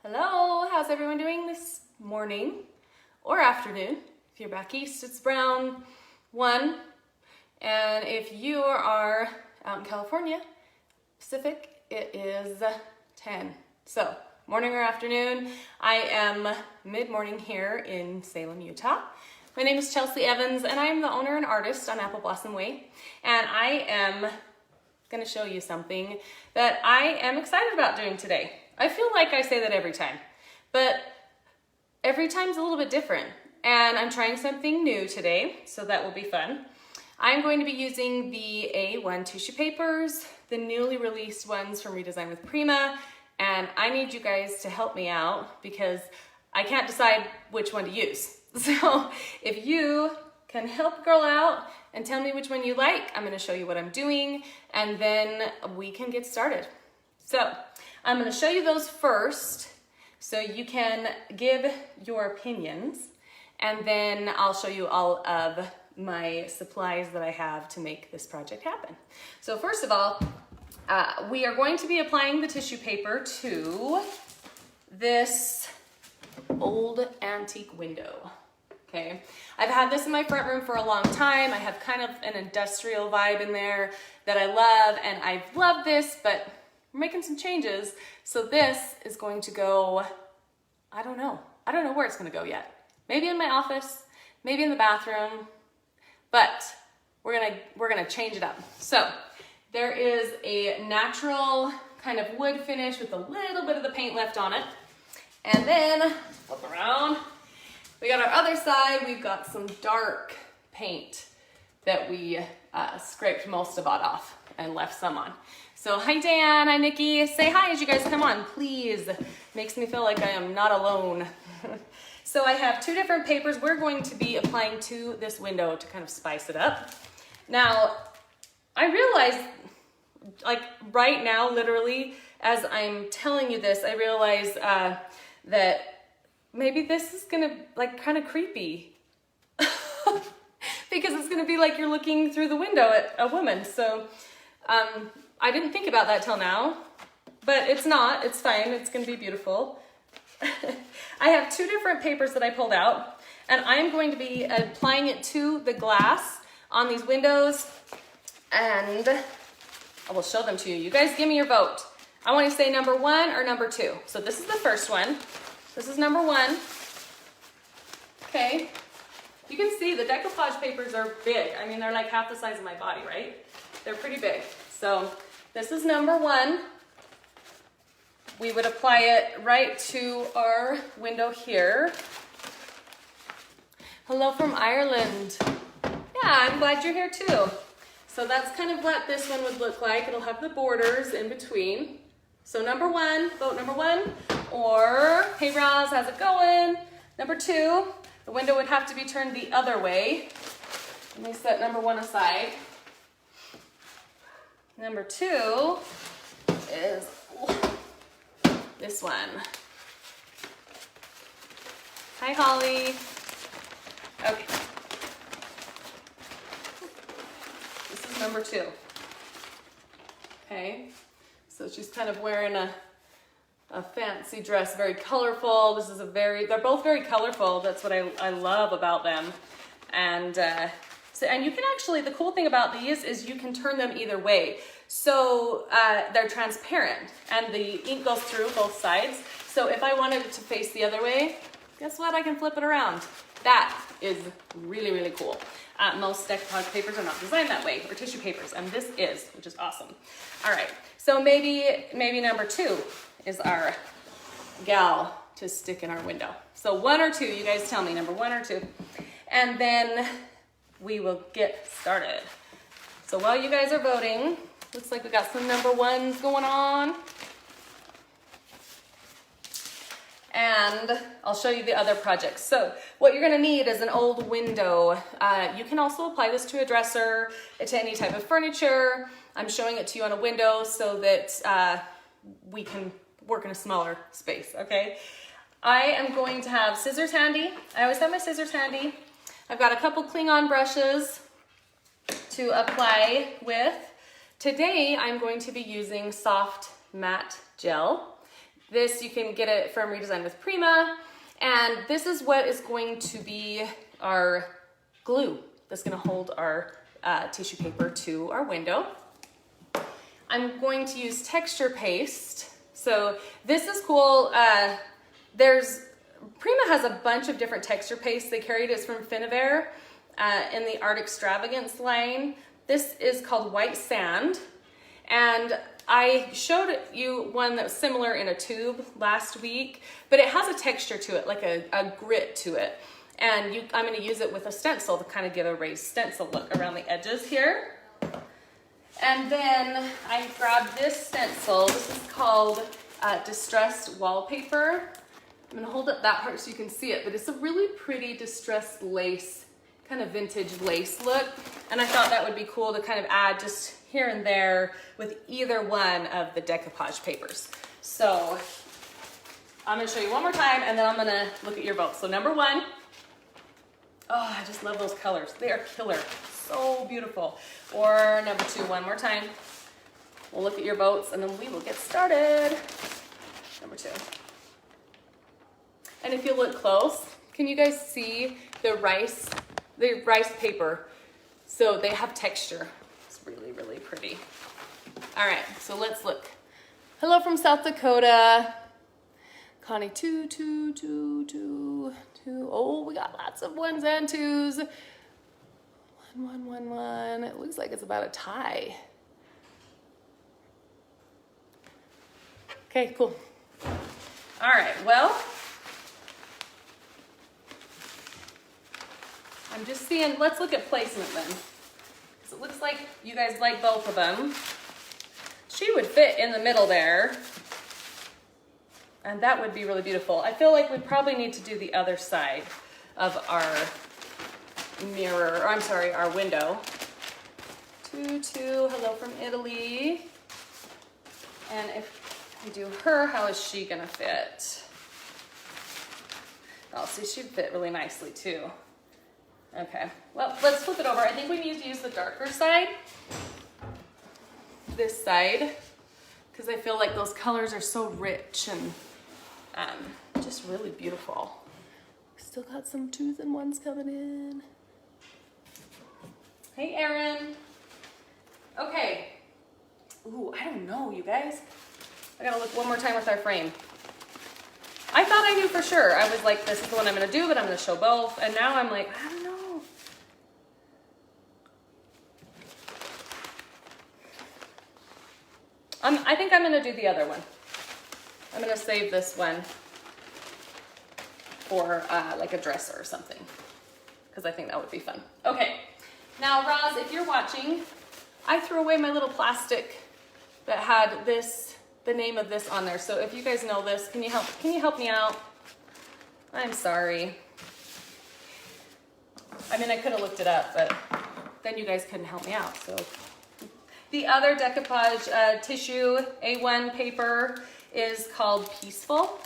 Hello, how's everyone doing this morning or afternoon? If you're back east, it's around 1. And if you are out in California, Pacific, it is 10. So, morning or afternoon, I am mid-morning here in Salem, Utah. My name is Chelsea Evans, and I am the owner and artist on Apple Blossom Way. And I am going to show you something that I am excited about doing today. I feel like I say that every time, but every time's a little bit different. And I'm trying something new today, so that will be fun. I'm going to be using the A1 tissue papers, the newly released ones from Redesign with Prima, and I need you guys to help me out because I can't decide which one to use. So if you can help a girl out and tell me which one you like, I'm gonna show you what I'm doing, and then we can get started. So I'm gonna show you those first so you can give your opinions, and then I'll show you all of my supplies that I have to make this project happen. So first of all, we are going to be applying the tissue paper to this old antique window. Okay, I've had this in my front room for a long time. I have kind of an industrial vibe in there that I love, and I've loved this, but we're making some changes. So this is going to go, I don't know where it's gonna go yet. Maybe in my office, maybe in the bathroom, but we're gonna change it up. So there is a natural kind of wood finish with a little bit of the paint left on it. And then flip around. We got our other side, we've got some dark paint that we scraped most of it off and left some on. So hi Dan, hi Nikki, say hi as you guys come on, please. Makes me feel like I am not alone. So I have 2 different papers we're going to be applying to this window to kind of spice it up. Now, I realize, like right now, literally, as I'm telling you this, I realize that maybe this is gonna like kind of creepy because it's gonna be like you're looking through the window at a woman. So I didn't think about that till now, but it's not, it's fine. It's gonna be beautiful. I have 2 different papers that I pulled out, and I'm going to be applying it to the glass on these windows, and I will show them to you. You guys give me your vote. I want to say number 1 or number 2. So this is the first one. This is number 1. Okay. You can see the decoupage papers are big. I mean, they're like half the size of my body, right? They're pretty big. So this is number 1. We would apply it right to our window here. Hello from Ireland. Yeah, I'm glad you're here too. So that's kind of what this one would look like. It'll have the borders in between. So number 1, vote number 1. Or, hey Roz, how's it going? Number 2, the window would have to be turned the other way. Let me set number 1 aside. Number 2 is this one. Hi Holly. Okay. This is number 2. Okay. So she's kind of wearing a fancy dress, very colorful. This is they're both very colorful. That's what I love about them. And and you can actually, the cool thing about these is you can turn them either way. So they're transparent and the ink goes through both sides. So if I wanted it to face the other way, guess what? I can flip it around. That is really, really cool. Most decoupage papers are not designed that way, or tissue papers, and this is, which is awesome. All right, so maybe number 2 is our gal to stick in our window. So 1 or 2, you guys tell me, number 1 or 2. And then we will get started. So while you guys are voting, looks like we got some number 1s going on. And I'll show you the other projects. So what you're gonna need is an old window. You can also apply this to a dresser, to any type of furniture. I'm showing it to you on a window so that we can work in a smaller space, okay? I am going to have scissors handy. I always have my scissors handy. I've got a couple Klingon brushes to apply with. Today, I'm going to be using soft matte gel. This, you can get it from Redesign with Prima. And this is what is going to be our glue that's gonna hold our tissue paper to our window. I'm going to use texture paste. So this is cool. Prima has a bunch of different texture pastes. They carried it from Finnair in the Art Extravagance line. This is called White Sand. And I showed you one that was similar in a tube last week, but it has a texture to it, like a grit to it. And I'm gonna use it with a stencil to kind of give a raised stencil look around the edges here. And then I grabbed this stencil. This is called Distressed Wallpaper. I'm gonna hold up that part so you can see it, but it's a really pretty distressed lace, kind of vintage lace look. And I thought that would be cool to kind of add just here and there with either one of the decoupage papers. So I'm gonna show you one more time and then I'm gonna look at your votes. So number one, oh, I just love those colors. They are killer, so beautiful. Or number two, one more time. We'll look at your votes and then we will get started. Number two. And if you look close, can you guys see the rice paper? So they have texture. It's really, really pretty. All right, so let's look. Hello from South Dakota. Connie, two. Oh, we got lots of ones and twos. One. It looks like it's about a tie. Okay, cool. All right, well, I'm just seeing, let's look at placement then. Because it looks like you guys like both of them. She would fit in the middle there. And that would be really beautiful. I feel like we probably need to do the other side of our mirror, or I'm sorry, our window. Two, hello from Italy. And if we do her, how is she gonna fit? Oh, see, she'd fit really nicely too. Okay, well, let's flip it over. I think we need to use the darker side. This side, because I feel like those colors are so rich and just really beautiful. Still got some twos and ones coming in. Hey, Erin. Okay. Ooh, I don't know, you guys. I gotta look one more time with our frame. I thought I knew for sure. I was like, this is the one I'm gonna do, but I'm gonna show both. And now I'm like, I don't know. I think I'm gonna do the other one. I'm gonna save this one for like a dresser or something, because I think that would be fun. Okay, now Roz, if you're watching, I threw away my little plastic that had the name of this on there. So if you guys know this, can you help me out? I'm sorry. I mean, I could have looked it up, but then you guys couldn't help me out, so. The other decoupage tissue A1 paper is called Peaceful.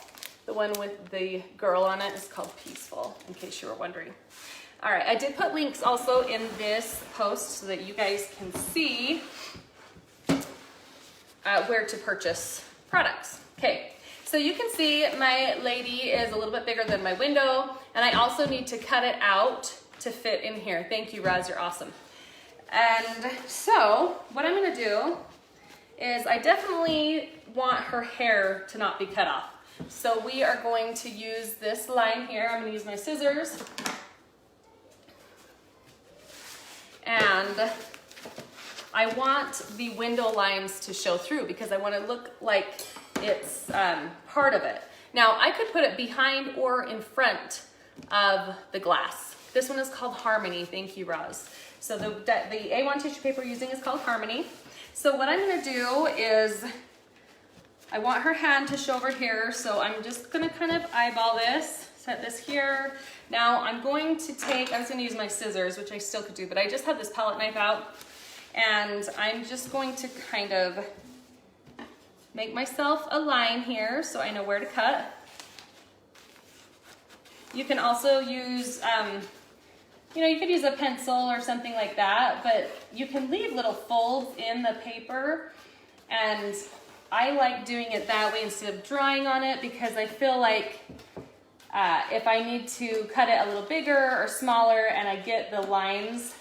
The one with the girl on it is called Peaceful, in case you were wondering. All right, I did put links also in this post so that you guys can see where to purchase products. Okay, so you can see my lady is a little bit bigger than my window, and I also need to cut it out to fit in here. Thank you, Roz, you're awesome. And so what I'm gonna do is I definitely want her hair to not be cut off. So we are going to use this line here. I'm gonna use my scissors. And I want the window lines to show through because I want to look like it's part of it. Now I could put it behind or in front of the glass. This one is called Harmony. Thank you, Roz. So the A1 tissue paper we're using is called Harmony. So what I'm gonna do is, I want her hand to show over here, so I'm just gonna kind of eyeball this, set this here. Now I'm going to take, I'm just gonna use my scissors, which I still could do, but I just have this palette knife out, and I'm just going to kind of make myself a line here so I know where to cut. You can also use, you know, you could use a pencil or something like that, but you can leave little folds in the paper and I like doing it that way instead of drawing on it, because I feel like if I need to cut it a little bigger or smaller and I get the lines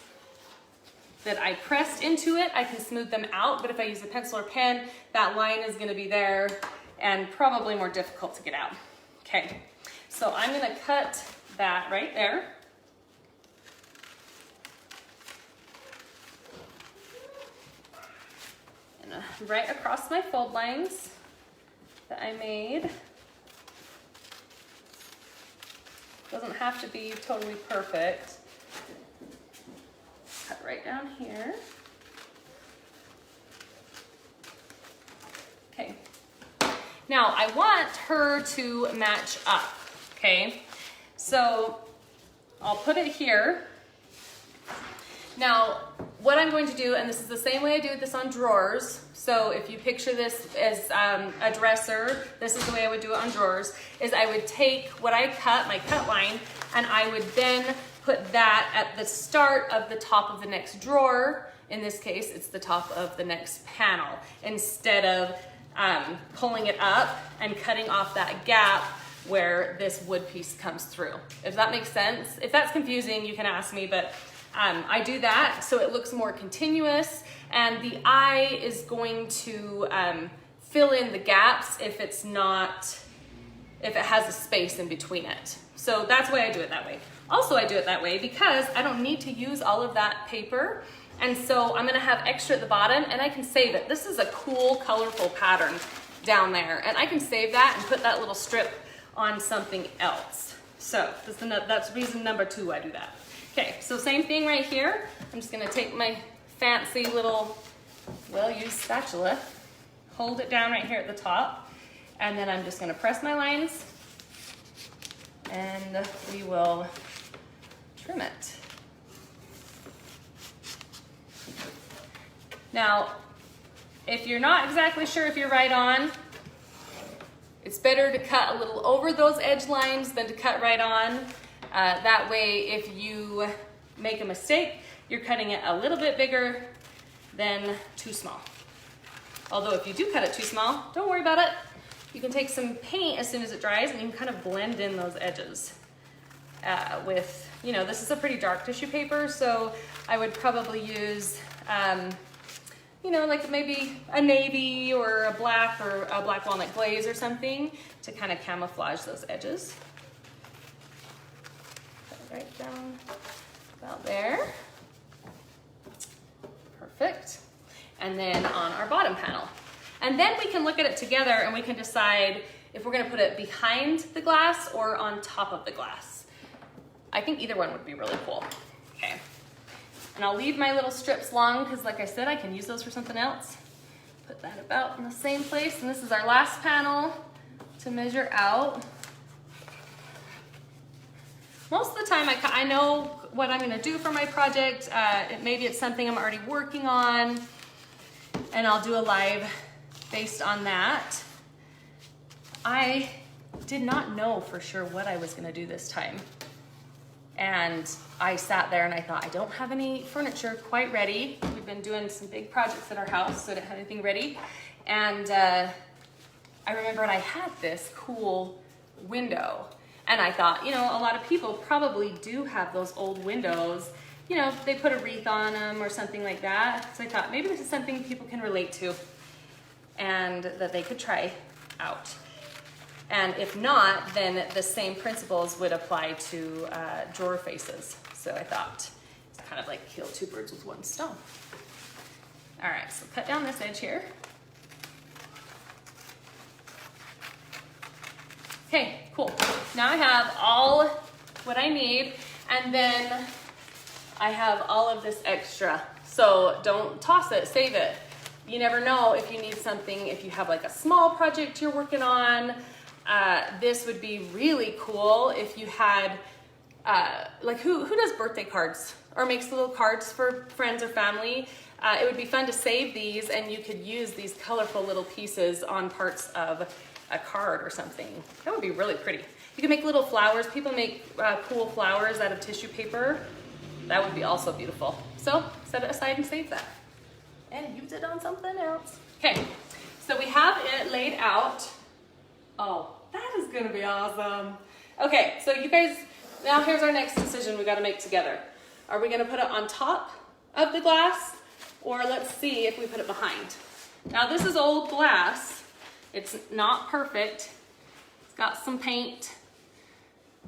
that I pressed into it, I can smooth them out. But if I use a pencil or pen, that line is gonna be there and probably more difficult to get out. Okay, so I'm gonna cut that right there. And right across my fold lines that I made. Doesn't have to be totally perfect. Cut right down here. Okay. Now I want her to match up, okay? So I'll put it here. Now, what I'm going to do, and this is the same way I do this on drawers, so if you picture this as a dresser, this is the way I would do it on drawers, is I would take what I cut, my cut line, and I would then put that at the start of the top of the next drawer. In this case, it's the top of the next panel, instead of pulling it up and cutting off that gap where this wood piece comes through. If that makes sense. If that's confusing, you can ask me, but I do that so it looks more continuous, and the eye is going to fill in the gaps if it has a space in between it. So that's why I do it that way. Also, I do it that way because I don't need to use all of that paper, and so I'm gonna have extra at the bottom, and I can save it. This is a cool, colorful pattern down there, and I can save that and put that little strip on something else. So that's reason number 2 I do that. Okay, so same thing right here. I'm just gonna take my fancy little well-used spatula, hold it down right here at the top, and then I'm just gonna press my lines, and we will trim it. Now, if you're not exactly sure if you're right on, it's better to cut a little over those edge lines than to cut right on. That way, if you make a mistake, you're cutting it a little bit bigger than too small. Although if you do cut it too small, don't worry about it. You can take some paint as soon as it dries, and you can kind of blend in those edges with, you know, this is a pretty dark tissue paper, so I would probably use, you know, like maybe a navy or a black walnut glaze or something to kind of camouflage those edges. Right down about there. Perfect. And then on our bottom panel. And then we can look at it together and we can decide if we're gonna put it behind the glass or on top of the glass. I think either one would be really cool. Okay. And I'll leave my little strips long because, like I said, I can use those for something else. Put that about in the same place. And this is our last panel to measure out. Most of the time I know what I'm gonna do for my project. Maybe it's something I'm already working on, and I'll do a live based on that. I did not know for sure what I was gonna do this time. And I sat there and I thought, I don't have any furniture quite ready. We've been doing some big projects at our house, so I didn't have anything ready. And I remembered I had this cool window. And I thought, you know, a lot of people probably do have those old windows. You know, they put a wreath on them or something like that. So I thought maybe this is something people can relate to and that they could try out. And if not, then the same principles would apply to drawer faces. So I thought it's kind of like kill 2 birds with 1 stone. All right, so cut down this edge here. Okay, cool. Now I have all what I need, and then I have all of this extra. So don't toss it, save it. You never know if you need something, if you have like a small project you're working on. This would be really cool if you had, like who does birthday cards or makes little cards for friends or family? It would be fun to save these, and you could use these colorful little pieces on parts of a card or something. That would be really pretty. You can make little flowers. People make cool flowers out of tissue paper. That would be also beautiful. So set it aside and save that. And use it on something else. Okay, So we have it laid out. Oh, that is gonna be awesome. Okay, so you guys, now here's our next decision we gotta make together. Are we gonna put it on top of the glass, or let's see if we put it behind? Now this is old glass. It's not perfect. It's got some painted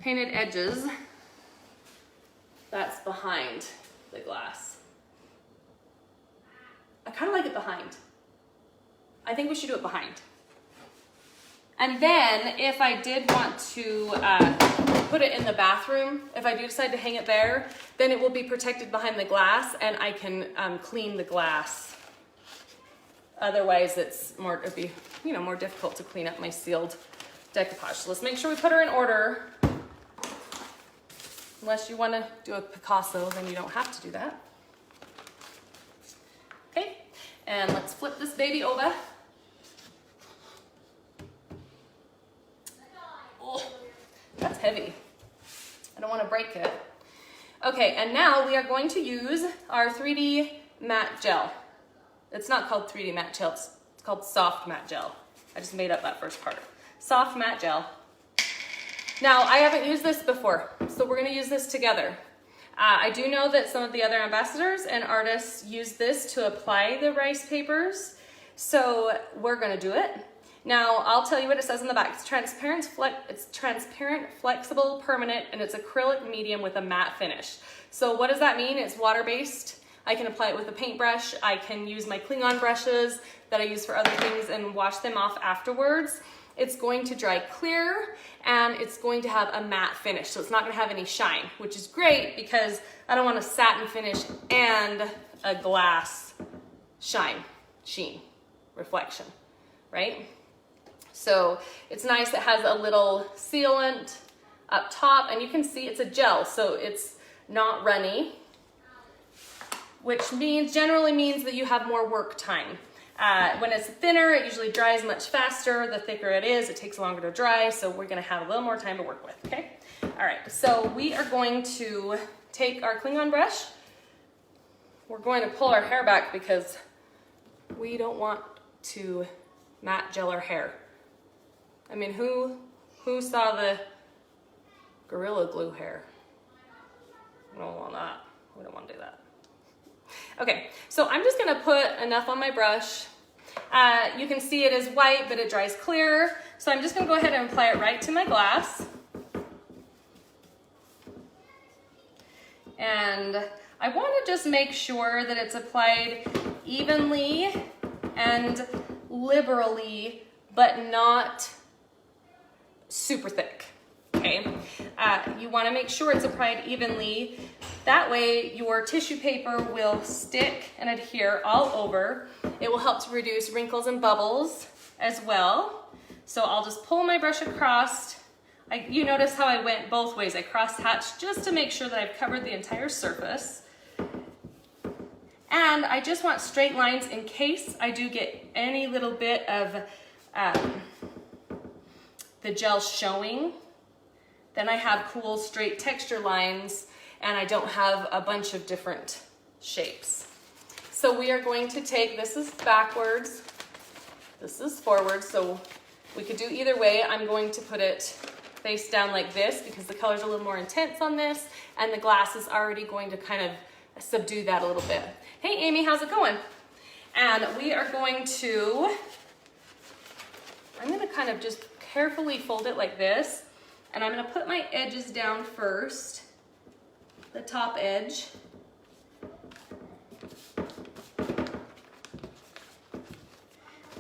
edges. That's behind the glass. I kind of like it behind. I think we should do it behind. And then if I did want to put it in the bathroom, if I do decide to hang it there, then it will be protected behind the glass and I can clean the glass. Otherwise it'd be, you know, more difficult to clean up my sealed decoupage. So let's make sure we put her in order. Unless you want to do a Picasso, then you don't have to do that. Okay, and let's flip this baby over. Oh, that's heavy. I don't want to break it. Okay, and now we are going to use our 3D matte gel. It's not called 3D matte gel, it's called soft matte gel. I just made up that first part. Soft matte gel. Now, I haven't used this before, so we're gonna use this together. I do know that some of the other ambassadors and artists use this to apply the rice papers, so we're gonna do it. Now, I'll tell you what it says on the back. It's transparent, flexible, permanent, and it's acrylic medium with a matte finish. So what does that mean? It's water-based. I can apply it with a paintbrush. I can use my Klingon brushes that I use for other things and wash them off afterwards. It's going to dry clear and it's going to have a matte finish. So it's not gonna have any shine, which is great because I don't want a satin finish and a glass sheen, reflection, right? So it's nice, it has a little sealant up top and you can see it's a gel, so it's not runny, which generally means that you have more work time. When it's thinner, it usually dries much faster. The thicker it is, it takes longer to dry, so we're gonna have a little more time to work with, okay? All right, so we are going to take our Klingon brush. We're going to pull our hair back because we don't want to matte gel our hair. I mean, who saw the Gorilla Glue hair? We don't want that. We don't want to do that. Okay, so I'm just gonna put enough on my brush. You can see it is white, but it dries clear. So I'm just gonna go ahead and apply it right to my glass. And I wanna just make sure that it's applied evenly and liberally, but not super thick, okay? You wanna make sure it's applied evenly. That way your tissue paper will stick and adhere all over. It will help to reduce wrinkles and bubbles as well. So I'll just pull my brush across. You notice how I went both ways. I cross-hatched just to make sure that I've covered the entire surface. And I just want straight lines in case I do get any little bit of the gel showing. Then I have cool straight texture lines and I don't have a bunch of different shapes. So we are going to take, this is backwards, this is forward, so we could do either way. I'm going to put it face down like this because the color's a little more intense on this and the glass is already going to kind of subdue that a little bit. Hey Amy, how's it going? And we are going to, I'm gonna kind of just carefully fold it like this and I'm gonna put my edges down first. The top edge.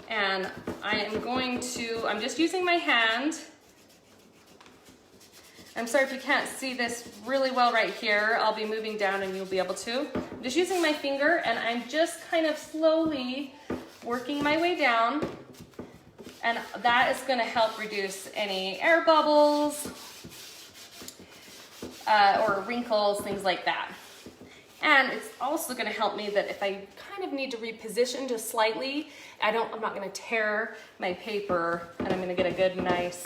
And I'm just using my hand. I'm sorry if you can't see this really well right here. I'll be moving down and you'll be able to. I'm just using my finger and I'm just kind of slowly working my way down. And that is gonna help reduce any air bubbles, or wrinkles, things like that. And it's also gonna help me that if I kind of need to reposition just slightly, I'm not gonna tear my paper and I'm gonna get a good, nice,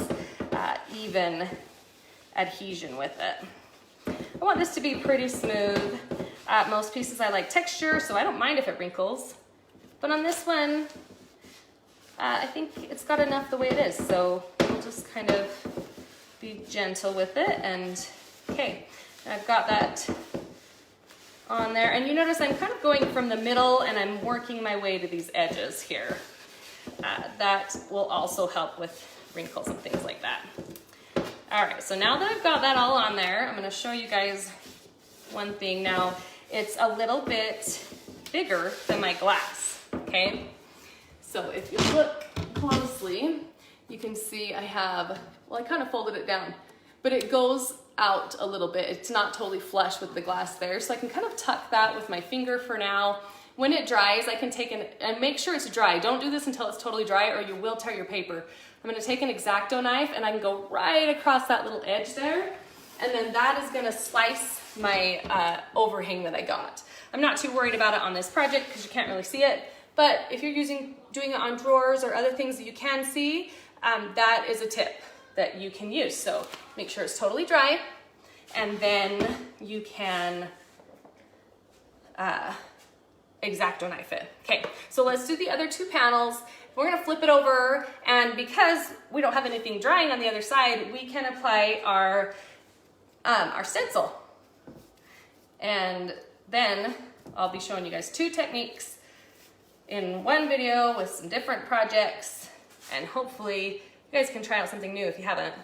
even adhesion with it. I want this to be pretty smooth. Most pieces I like texture, so I don't mind if it wrinkles. But on this one, I think it's got enough the way it is, so we'll just kind of be gentle with it. And okay, I've got that on there, and you notice I'm kind of going from the middle and I'm working my way to these edges here. That will also help with wrinkles and things like that. All right, so now that I've got that all on there, I'm gonna show you guys one thing. Now, it's a little bit bigger than my glass, okay? So if you look closely, you can see I have, well, I kind of folded it down, but it goes out a little bit. It's not totally flush with the glass there, so I can kind of tuck that with my finger for now. When it dries, I can take and make sure it's dry. Don't do this until it's totally dry or you will tear your paper. I'm gonna take an X-Acto knife and I can go right across that little edge there, and then that is gonna slice my overhang that I got. I'm not too worried about it on this project because you can't really see it, but if you're doing it on drawers or other things that you can see, that is a tip that you can use. So make sure it's totally dry, and then you can X-Acto knife it. Okay, so let's do the other two panels. We're gonna flip it over, and because we don't have anything drying on the other side, we can apply our stencil. And then I'll be showing you guys two techniques in one video with some different projects, and hopefully you guys can try out something new if you haven't,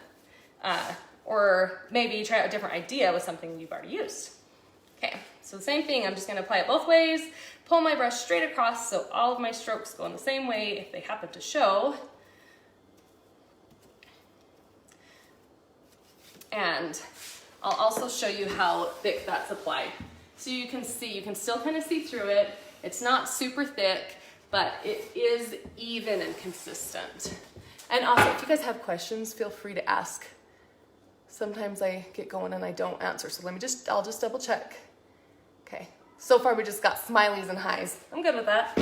or maybe try out a different idea with something you've already used. Okay, so the same thing, I'm just gonna apply it both ways, pull my brush straight across so all of my strokes go in the same way if they happen to show. And I'll also show you how thick that's applied. So you can see, you can still kind of see through it. It's not super thick, but it is even and consistent. And also, if you guys have questions, feel free to ask. Sometimes I get going and I don't answer, so I'll just double check. Okay, so far we just got smileys and highs. I'm good with that.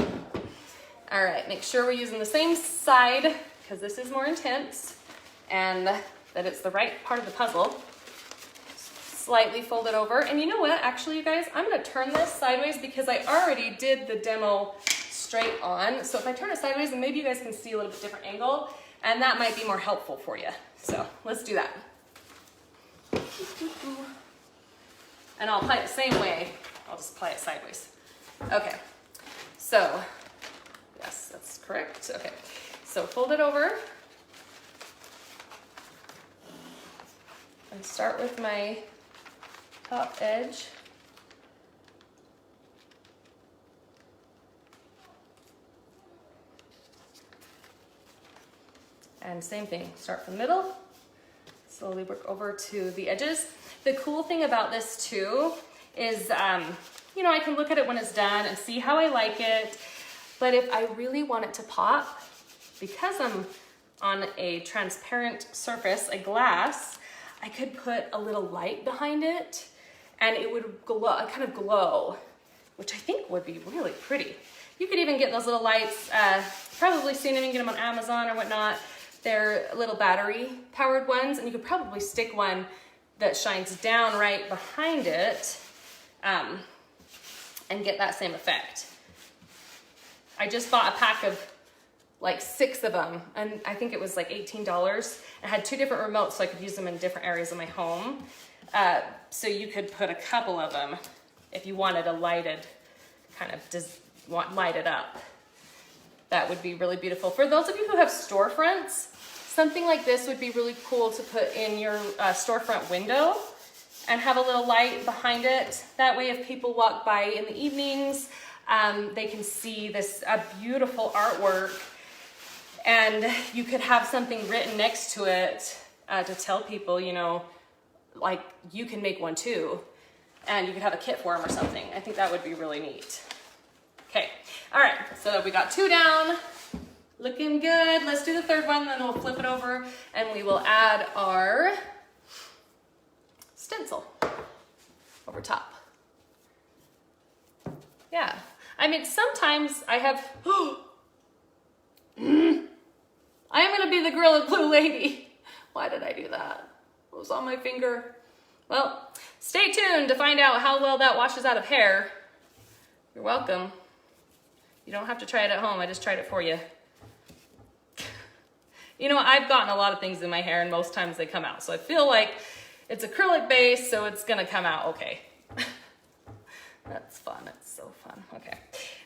All right, make sure we're using the same side because this is more intense, and that it's the right part of the puzzle. Slightly fold it over, and you know what, actually you guys, I'm gonna turn this sideways because I already did the demo straight on. So if I turn it sideways, then maybe you guys can see a little bit different angle, and that might be more helpful for you. So let's do that. And I'll apply it the same way. I'll just apply it sideways. Okay, so, yes, that's correct. Okay, so fold it over. And start with my top edge. And same thing, start from the middle, slowly work over to the edges. The cool thing about this too is, you know, I can look at it when it's done and see how I like it, but if I really want it to pop, because I'm on a transparent surface, a glass, I could put a little light behind it and it would glow, kind of glow, which I think would be really pretty. You could even get those little lights, probably seen them and get them on Amazon or whatnot. They're little battery powered ones, and you could probably stick one that shines down right behind it and get that same effect. I just bought a pack of like 6 of them, and I think it was like $18. I had 2 different remotes so I could use them in different areas of my home. So you could put a couple of them if you wanted a lighted, kind of just light it up. That would be really beautiful. For those of you who have storefronts, something like this would be really cool to put in your storefront window and have a little light behind it. That way if people walk by in the evenings, they can see this beautiful artwork, and you could have something written next to it to tell people, you know, like you can make one too, and you could have a kit for them or something. I think that would be really neat. Okay, all right, so we got 2 down, looking good. Let's do the 3rd one, then we'll flip it over and we will add our stencil over top. Yeah, I mean, sometimes I have, I am gonna be the Gorilla Glue lady. Why did I do that? It was on my finger. Well, stay tuned to find out how well that washes out of hair. You're welcome. You don't have to try it at home, I just tried it for you. You know, I've gotten a lot of things in my hair and most times they come out. So I feel like it's acrylic base, so it's gonna come out okay. That's fun, it's so fun. Okay,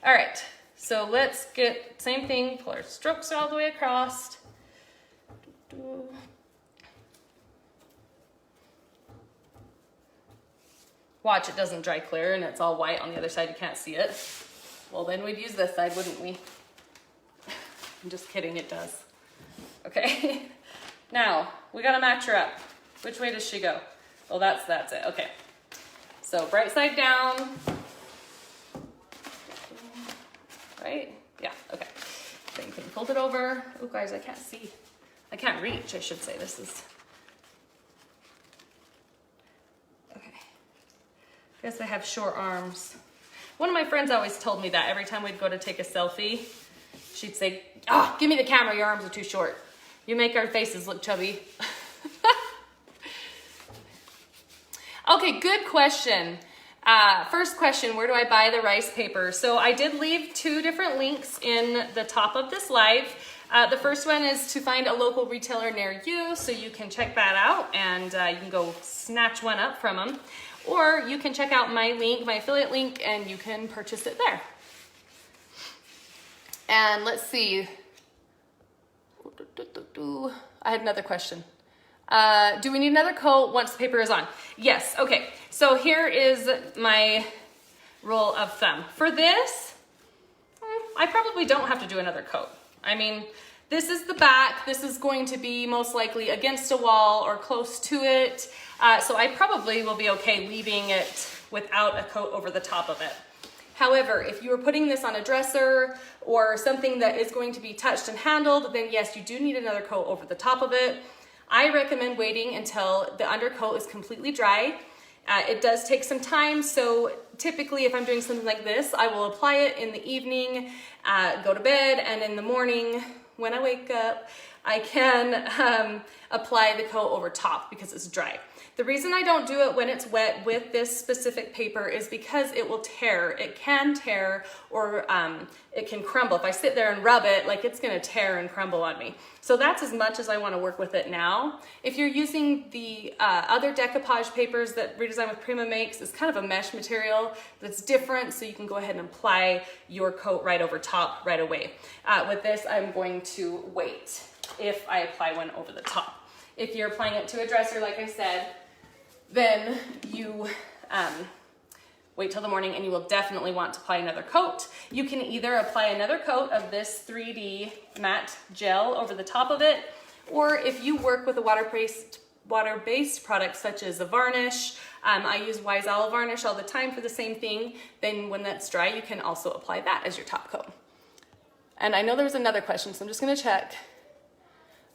all right, so let's get, same thing, pull our strokes all the way across. Watch, it doesn't dry clear and it's all white on the other side, you can't see it. Well, then we'd use this side, wouldn't we? I'm just kidding, it does. Okay, now we gotta match her up. Which way does she go? Well, that's it, okay. So bright side down. Right? Yeah, okay. Same thing, fold it over. Oh guys, I can't see. I can't reach, I should say. This is, okay. I guess I have short arms. One of my friends always told me that every time we'd go to take a selfie, she'd say, "Oh, give me the camera, your arms are too short. You make our faces look chubby." Okay, good question. First question, where do I buy the rice paper? So I did leave 2 different links in the top of this live. The first one is to find a local retailer near you, so you can check that out and you can go snatch one up from them. Or you can check out my link, my affiliate link, and you can purchase it there. And let's see. I had another question. Do we need another coat once the paper is on? Yes, okay. So here is my rule of thumb. For this, I probably don't have to do another coat. I mean, this is the back. This is going to be most likely against a wall or close to it. So I probably will be okay leaving it without a coat over the top of it. However, if you were putting this on a dresser or something that is going to be touched and handled, then yes, you do need another coat over the top of it. I recommend waiting until the undercoat is completely dry. It does take some time, so typically if I'm doing something like this, I will apply it in the evening, go to bed, and in the morning when I wake up, I can apply the coat over top because it's dry. The reason I don't do it when it's wet with this specific paper is because it will tear. It can tear or it can crumble. If I sit there and rub it, like it's gonna tear and crumble on me. So that's as much as I wanna work with it now. If you're using the other decoupage papers that Redesign with Prima makes, it's kind of a mesh material that's different, so you can go ahead and apply your coat right over top right away. With this, I'm going to wait if I apply one over the top. If you're applying it to a dresser, like I said, then you wait till the morning and you will definitely want to apply another coat. You can either apply another coat of this 3D matte gel over the top of it, or if you work with a water-based product such as a varnish, I use Wise Owl varnish all the time for the same thing, then when that's dry, you can also apply that as your top coat. And I know there was another question, so I'm just gonna check.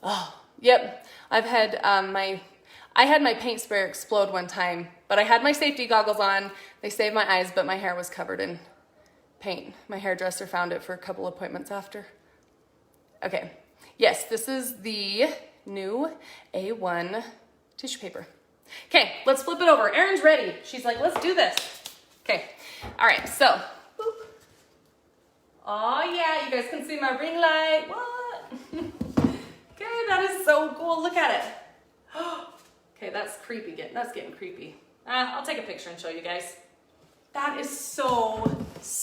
Oh, yep, I've had I had my paint sprayer explode one time, but I had my safety goggles on. They saved my eyes, but my hair was covered in paint. My hairdresser found it for a couple appointments after. Okay, yes, this is the new A1 tissue paper. Okay, let's flip it over. Erin's ready. She's like, let's do this. Okay, all right, so. Oh yeah, you guys can see my ring light. What? Okay, that is so cool. Look at it. Okay, that's creepy. That's getting creepy. I'll take a picture and show you guys. That is so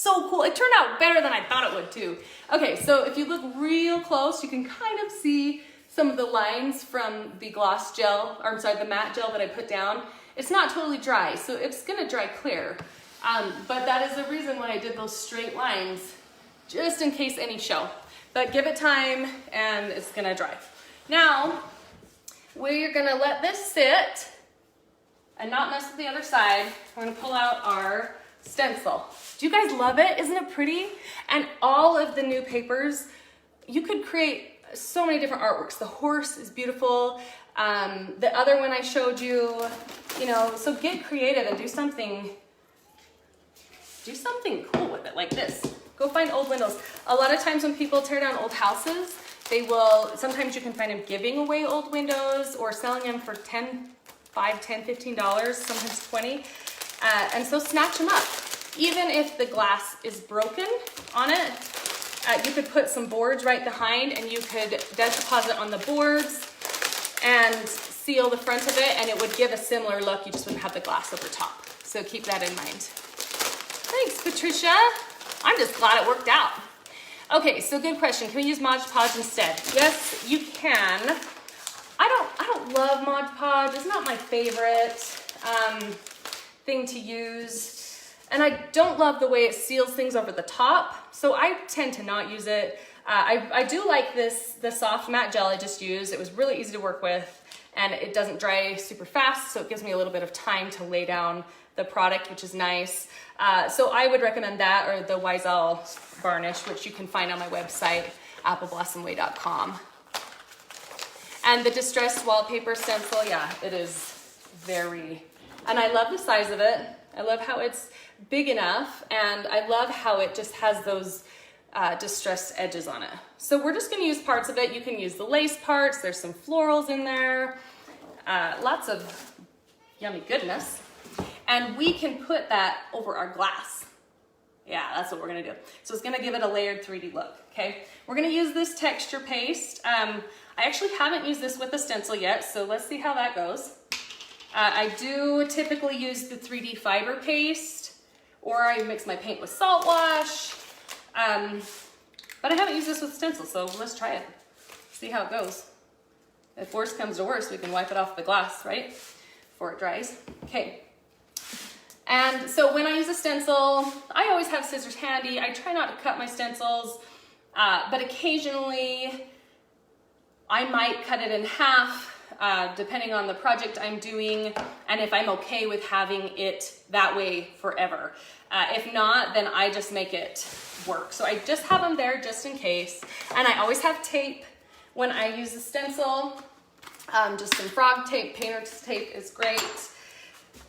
cool. It turned out better than I thought it would too. Okay, so if you look real close, you can kind of see some of the lines from the gloss gel, or I'm sorry, the matte gel that I put down. It's not totally dry, so it's gonna dry clear. But that is the reason why I did those straight lines, just in case any show. But give it time and it's gonna dry. Now, we're gonna let this sit and not mess with the other side. We're gonna pull out our stencil. Do you guys love it? Isn't it pretty? And all of the new papers, you could create so many different artworks. The horse is beautiful. The other one I showed you, so get creative and do something cool with it, like this. Go find old windows. A lot of times when people tear down old houses, sometimes you can find them giving away old windows or selling them for $5, $10, $15, sometimes 20. And so snatch them up. Even if the glass is broken on it, You could put some boards right behind and you could deposit on the boards and seal the front of it, and it would give a similar look. You just wouldn't have the glass over top. So keep that in mind. Thanks, Patricia. I'm just glad it worked out. Okay, so good question. Can we use Mod Podge instead? Yes, you can. I don't love Mod Podge. It's not my favorite thing to use. And I don't love the way it seals things over the top. So I tend to not use it. I do like the soft matte gel I just used. It was really easy to work with and it doesn't dry super fast. So it gives me a little bit of time to lay down the product, which is nice. So I would recommend that or the Wisel varnish, which you can find on my website, appleblossomway.com. And the distressed wallpaper stencil, yeah, it is very, and I love the size of it. I love how it's big enough, and I love how it just has those distressed edges on it. So we're just gonna use parts of it. You can use the lace parts. There's some florals in there. Lots of yummy goodness. And we can put that over our glass. Yeah, that's what we're gonna do. So it's gonna give it a layered 3D look, okay? We're gonna use this texture paste. I actually haven't used this with a stencil yet, so let's see how that goes. I do typically use the 3D fiber paste, or I mix my paint with salt wash. But I haven't used this with stencil, so let's try it. See how it goes. If worst comes to worst, we can wipe it off the glass, right? Before it dries. Okay. And so when I use a stencil, I always have scissors handy. I try not to cut my stencils, but occasionally I might cut it in half, depending on the project I'm doing, and if I'm okay with having it that way forever. If not, then I just make it work. So I just have them there just in case. And I always have tape when I use a stencil. Just some frog tape, painter's tape is great.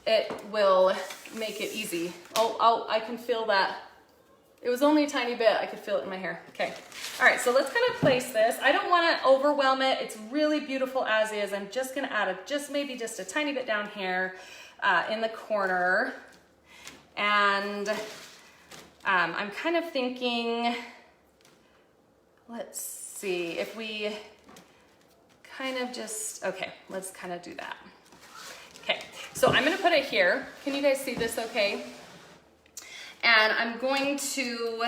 It will make it easy. Oh, I can feel that. It was only a tiny bit. I could feel it in my hair. Okay. All right, so let's kind of place this. I don't want to overwhelm it. It's really beautiful as is. I'm just going to add maybe just a tiny bit down here in the corner. And I'm kind of thinking, let's see if we kind of just, okay, let's kind of do that. Okay, so I'm gonna put it here. Can you guys see this okay? And I'm going to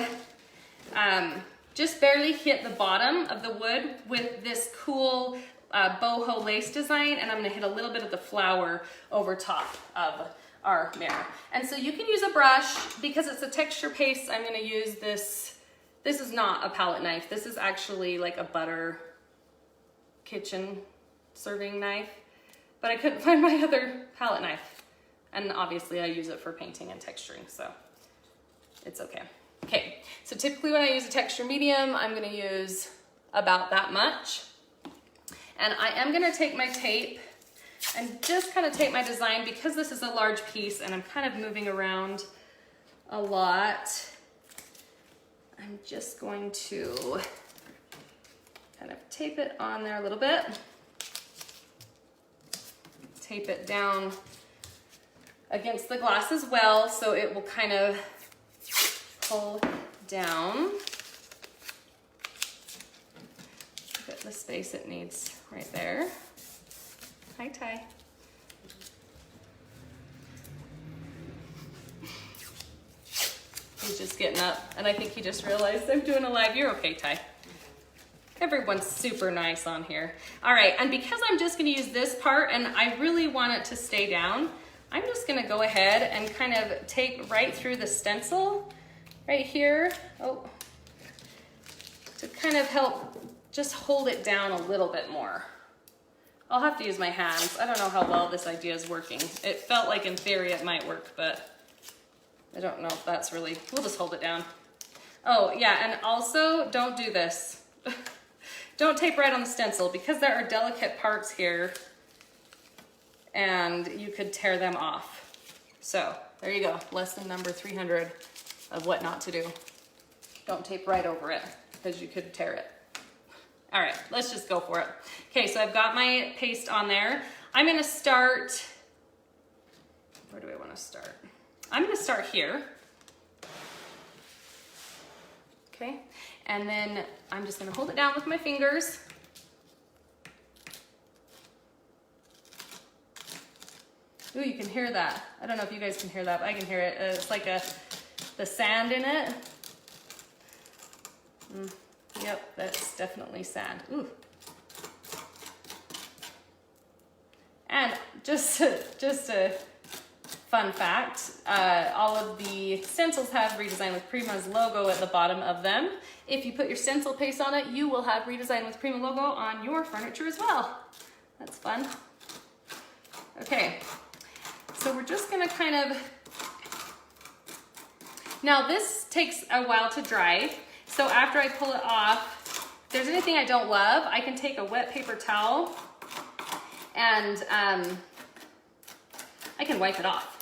just barely hit the bottom of the wood with this cool boho lace design, and I'm gonna hit a little bit of the flower over top of our mirror. And so you can use a brush. Because it's a texture paste, I'm gonna use this. This is not a palette knife. This is actually like a butter kitchen serving knife. But I couldn't find my other palette knife. And obviously I use it for painting and texturing, so it's okay. Okay, so typically when I use a texture medium, I'm gonna use about that much. And I am gonna take my tape and just kind of take my design, because this is a large piece and I'm kind of moving around a lot. I'm just going to kind of tape it on there a little bit. Tape it down against the glass as well, so it will kind of pull down. Get the space it needs right there. Hi, Ty. He's just getting up, and I think he just realized I'm doing a live. You're okay, Ty. Everyone's super nice on here. All right, and because I'm just gonna use this part and I really want it to stay down, I'm just gonna go ahead and kind of take right through the stencil right here. To kind of help just hold it down a little bit more. I'll have to use my hands. I don't know how well this idea is working. It felt like in theory it might work, but I don't know if that's really, we'll just hold it down. Oh yeah, and also don't do this. Don't tape right on the stencil, because there are delicate parts here and you could tear them off. So there you go, lesson number 300 of what not to do. Don't tape right over it, because you could tear it. All right, let's just go for it. Okay, so I've got my paste on there. I'm gonna start, where do I wanna start? I'm gonna start here. Okay, And then I'm just gonna hold it down with my fingers. Ooh, you can hear that. I don't know if you guys can hear that, but I can hear it. It's like the sand in it. Yep, that's definitely sand. Ooh. And just a fun fact, all of the stencils have Redesign with Prima's logo at the bottom of them. If you put your stencil paste on it, you will have Redesign with Prima logo on your furniture as well. That's fun. Okay, so we're just gonna kind of, now this takes a while to dry. So after I pull it off, if there's anything I don't love, I can take a wet paper towel and I can wipe it off.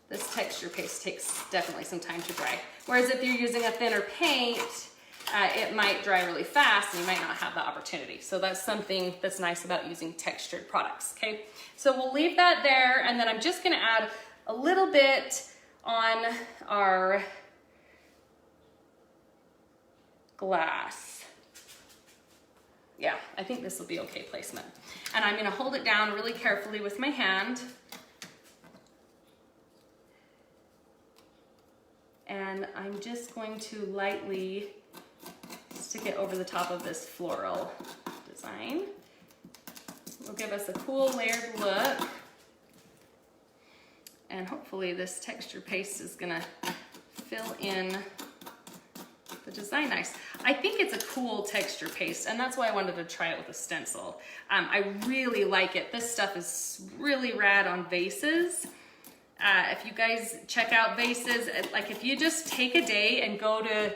This texture paste takes definitely some time to dry. Whereas if you're using a thinner paint, it might dry really fast and you might not have the opportunity. So that's something that's nice about using textured products, okay? So we'll leave that there, and then I'm just gonna add a little bit on our glass. Yeah, I think this will be okay placement. And I'm gonna hold it down really carefully with my hand. And I'm just going to lightly stick it over the top of this floral design. It'll give us a cool layered look. And hopefully this texture paste is gonna fill in the design nice. I think it's a cool texture paste, and that's why I wanted to try it with a stencil. I really like it. This stuff is really rad on vases. If you guys check out vases, like if you just take a day and go to,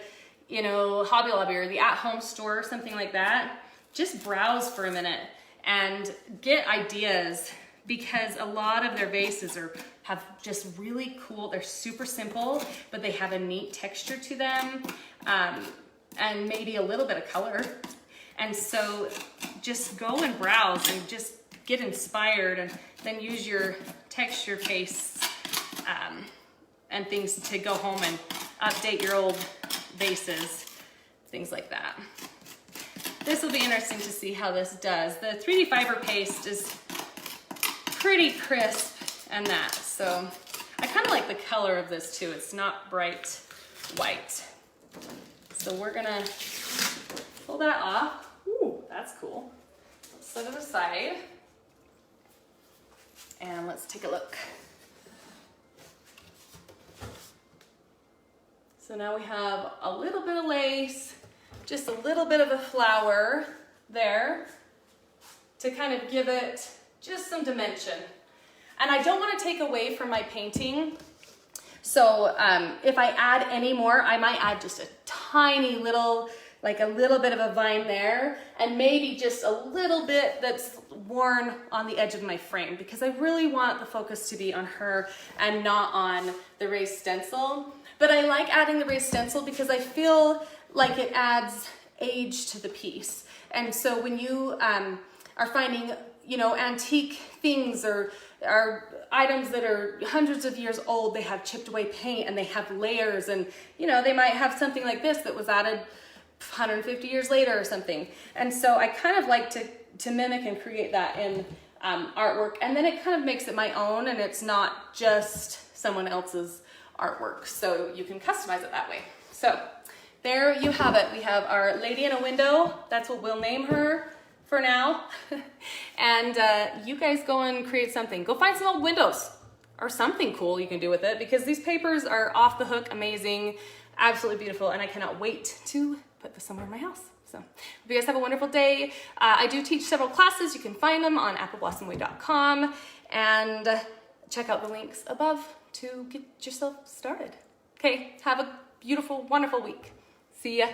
you know, Hobby Lobby or the at-home store or something like that, just browse for a minute and get ideas, because a lot of their vases have just really cool, they're super simple, but they have a neat texture to them, and maybe a little bit of color. And so just go and browse and just get inspired, and then use your texture pastes and things to go home and update your old vases, things like that. This will be interesting to see how this does. The 3D fiber paste is pretty crisp and that, so I kind of like the color of this too. It's not bright white. So we're gonna pull that off. Ooh, that's cool. Set it aside. And let's take a look. So now we have a little bit of lace, just a little bit of a flower there to kind of give it just some dimension. And I don't want to take away from my painting. So if I add any more, I might add just a tiny little, like a little bit of a vine there, and maybe just a little bit that's worn on the edge of my frame, because I really want the focus to be on her and not on the raised stencil. But I like adding the raised stencil because I feel like it adds age to the piece. And so when you are finding, you know, antique things or items that are hundreds of years old, they have chipped away paint and they have layers, and you know, they might have something like this that was added 150 years later or something. And so I kind of like to mimic and create that in artwork, and then it kind of makes it my own, and it's not just someone else's artwork, so you can customize it that way. So there you have it. We have our lady in a window. That's what we'll name her for now. And you guys go and create something. Go find some old windows or something cool you can do with it, because these papers are off the hook amazing, absolutely beautiful, and I cannot wait to put this somewhere in my house. So hope you guys have a wonderful day. I do teach several classes. You can find them on appleblossomway.com, and check out the links above to get yourself started. Okay, have a beautiful, wonderful week. See ya.